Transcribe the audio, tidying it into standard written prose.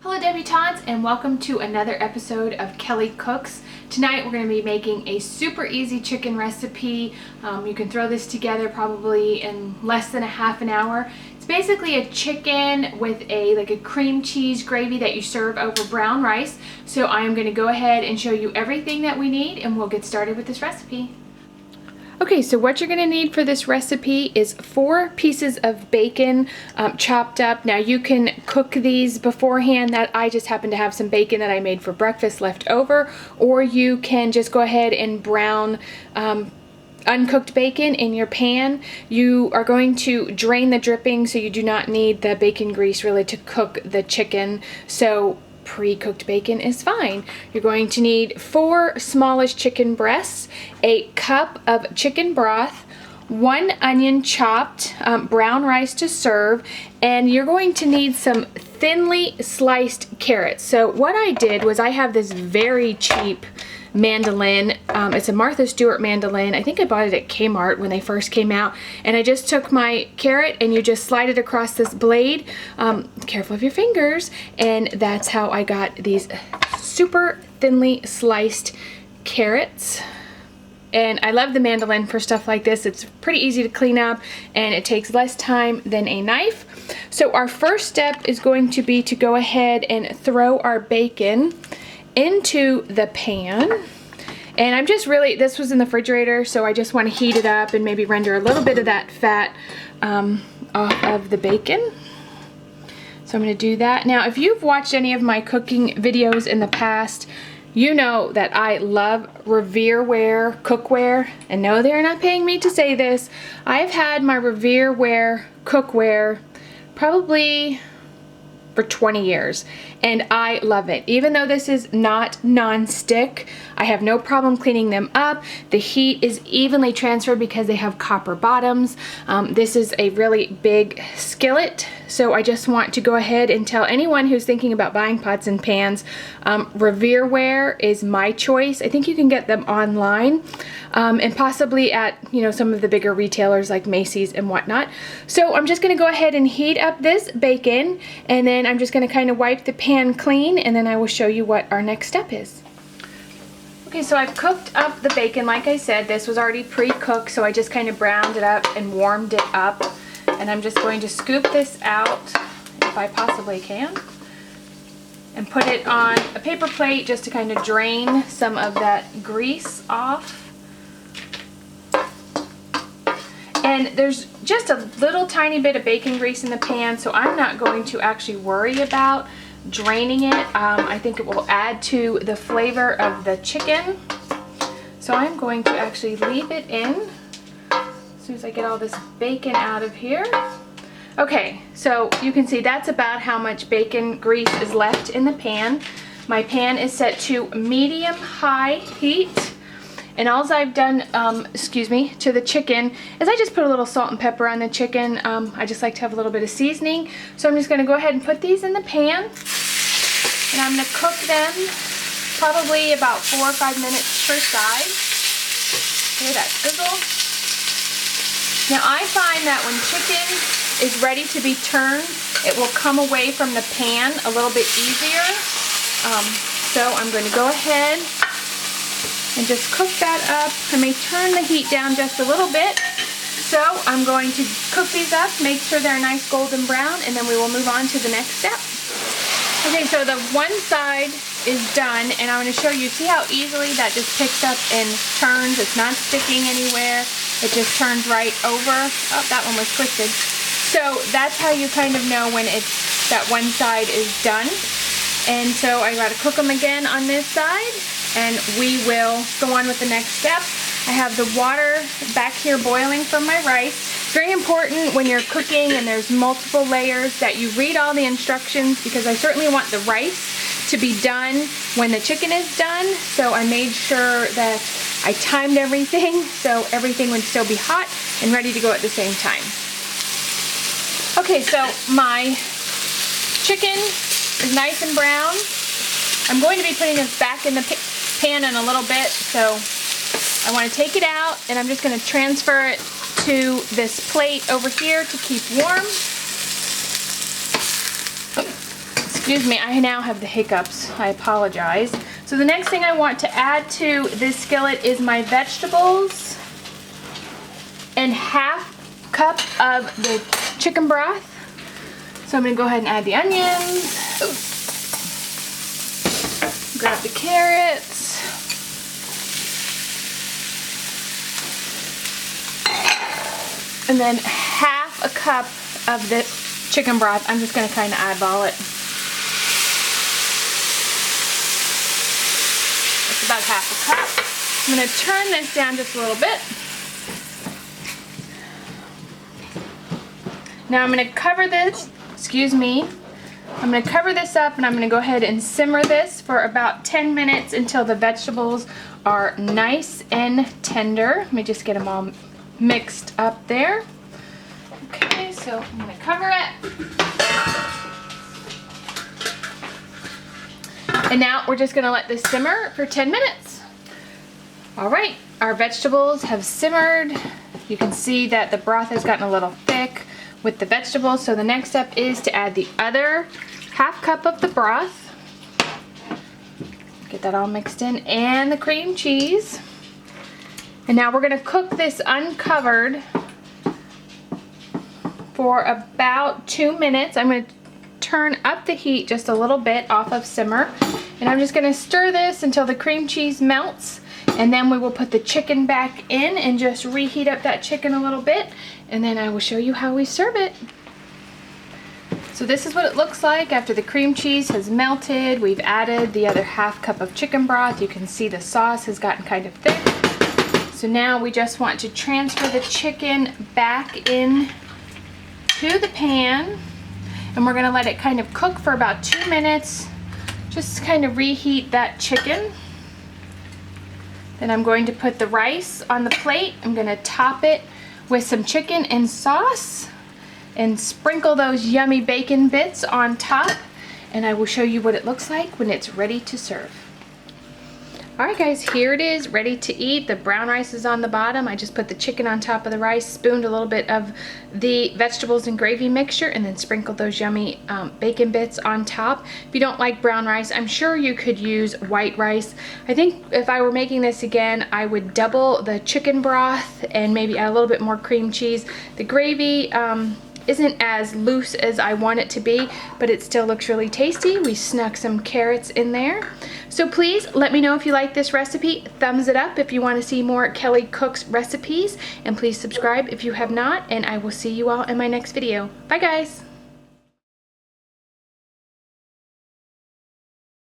Hello debutantes, and welcome to another episode of Kelly Cooks. Tonight we're going to be making a super easy chicken recipe. You can throw this together probably in less than a half an hour. It's basically a chicken with a cream cheese gravy that you serve over brown rice. So I am going to go ahead and show you everything that we need, and we'll get started with this recipe. Okay, so what you're going to need for this recipe is 4 pieces of bacon chopped up. Now you can cook these beforehand. That I just happen to have some bacon that I made for breakfast left over, or you can just go ahead and brown uncooked bacon in your pan. You are going to drain the dripping, so you do not need the bacon grease really to cook the chicken. So pre-cooked bacon is fine. You're going to need 4 smallish chicken breasts, a cup of chicken broth, 1 onion chopped, brown rice to serve, and you're going to need some thinly sliced carrots. So what I did was I have this very cheap mandolin. It's a Martha Stewart mandolin. I think I bought it at Kmart when they first came out, and I just took my carrot and you just slide it across this blade. Careful of your fingers. And that's how I got these super thinly sliced carrots. And I love the mandolin for stuff like this. It's pretty easy to clean up and it takes less time than a knife. So our first step is going to be to go ahead and throw our bacon into the pan. And I'm just this was in the refrigerator, so I just want to heat it up and maybe render a little bit of that fat off of the bacon. So I'm going to do that. Now, if you've watched any of my cooking videos in the past, you know that I love Revereware cookware. And no, they're not paying me to say this. I've had my Revereware cookware probably for 20 years, and I love it. Even though this is not non-stick, I have no problem cleaning them up. The heat is evenly transferred because they have copper bottoms. This is a really big skillet, so I just want to go ahead and tell anyone who's thinking about buying pots and pans, Revereware is my choice. I think you can get them online, and possibly at some of the bigger retailers like Macy's and whatnot. So I'm just going to go ahead and heat up this bacon, and then I'm just going to kind of wipe the pan clean, and then I will show you what our next step is. Okay, so I've cooked up the bacon. Like I said, this was already pre-cooked, so I just kind of browned it up and warmed it up. And I'm just going to scoop this out, if I possibly can, and put it on a paper plate just to kind of drain some of that grease off. And there's just a little tiny bit of bacon grease in the pan, so I'm not going to actually worry about draining it. I think it will add to the flavor of the chicken. So I'm going to actually leave it in as soon as I get all this bacon out of here. Okay, so you can see that's about how much bacon grease is left in the pan. My pan is set to medium-high heat. And all I've done, to the chicken is I just put a little salt and pepper on the chicken. I just like to have a little bit of seasoning. So I'm just going to go ahead and put these in the pan. And I'm going to cook them probably about 4 or 5 minutes per side. Hear that sizzle? Now I find that when chicken is ready to be turned, it will come away from the pan a little bit easier. So I'm going to go ahead and just cook that up. I may turn the heat down just a little bit. So I'm going to cook these up, make sure they're nice golden brown, and then we will move on to the next step. Okay, so the one side is done, and I'm going to show you, see how easily that just picks up and turns? It's not sticking anywhere. It just turns right over. Oh, that one was twisted. So that's how you kind of know when that one side is done. And so I got to cook them again on this side, and we will go on with the next step. I have the water back here boiling from my rice. It's very important when you're cooking and there's multiple layers that you read all the instructions, because I certainly want the rice to be done when the chicken is done. So I made sure that I timed everything so everything would still be hot and ready to go at the same time. Okay, so my chicken is nice and brown. I'm going to be putting this back in the pan in a little bit, so I want to take it out, and I'm just going to transfer it to this plate over here to keep warm. Excuse me, I now have the hiccups. I apologize. So the next thing I want to add to this skillet is my vegetables and half cup of the chicken broth. So I'm going to go ahead and add the onions. Grab the carrots. And then half a cup of the chicken broth. I'm just going to kind of eyeball it. It's about half a cup. I'm going to turn this down just a little bit. Now I'm going to cover this, I'm going to cover this up and I'm going to go ahead and simmer this for about 10 minutes until the vegetables are nice and tender. Let me just get them all mixed up there. Okay, so I'm going to cover it. And now we're just going to let this simmer for 10 minutes. All right, our vegetables have simmered. You can see that the broth has gotten a little thick with the vegetables. So the next step is to add the other half cup of the broth. Get that all mixed in, and the cream cheese. And now we're going to cook this uncovered for about 2 minutes. I'm going to turn up the heat just a little bit off of simmer, and I'm just going to stir this until the cream cheese melts, and then we will put the chicken back in and just reheat up that chicken a little bit, and then I will show you how we serve it. So this is what it looks like after the cream cheese has melted. We've added the other half cup of chicken broth. You can see the sauce has gotten kind of thick. So now we just want to transfer the chicken back in to the pan, and we're going to let it kind of cook for about 2 minutes. Just kind of reheat that chicken. Then I'm going to put the rice on the plate. I'm going to top it with some chicken and sauce and sprinkle those yummy bacon bits on top, and I will show you what it looks like when it's ready to serve. Alright guys, here it is, ready to eat. The brown rice is on the bottom. I just put the chicken on top of the rice, spooned a little bit of the vegetables and gravy mixture, and then sprinkled those yummy bacon bits on top. If you don't like brown rice, I'm sure you could use white rice. I think if I were making this again, I would double the chicken broth and maybe add a little bit more cream cheese. The gravy isn't as loose as I want it to be, but it still looks really tasty. We snuck some carrots in there. So please let me know if you like this recipe. Thumbs it up if you want to see more Kelly Cooks recipes, and please subscribe if you have not, and I will see you all in my next video. Bye guys.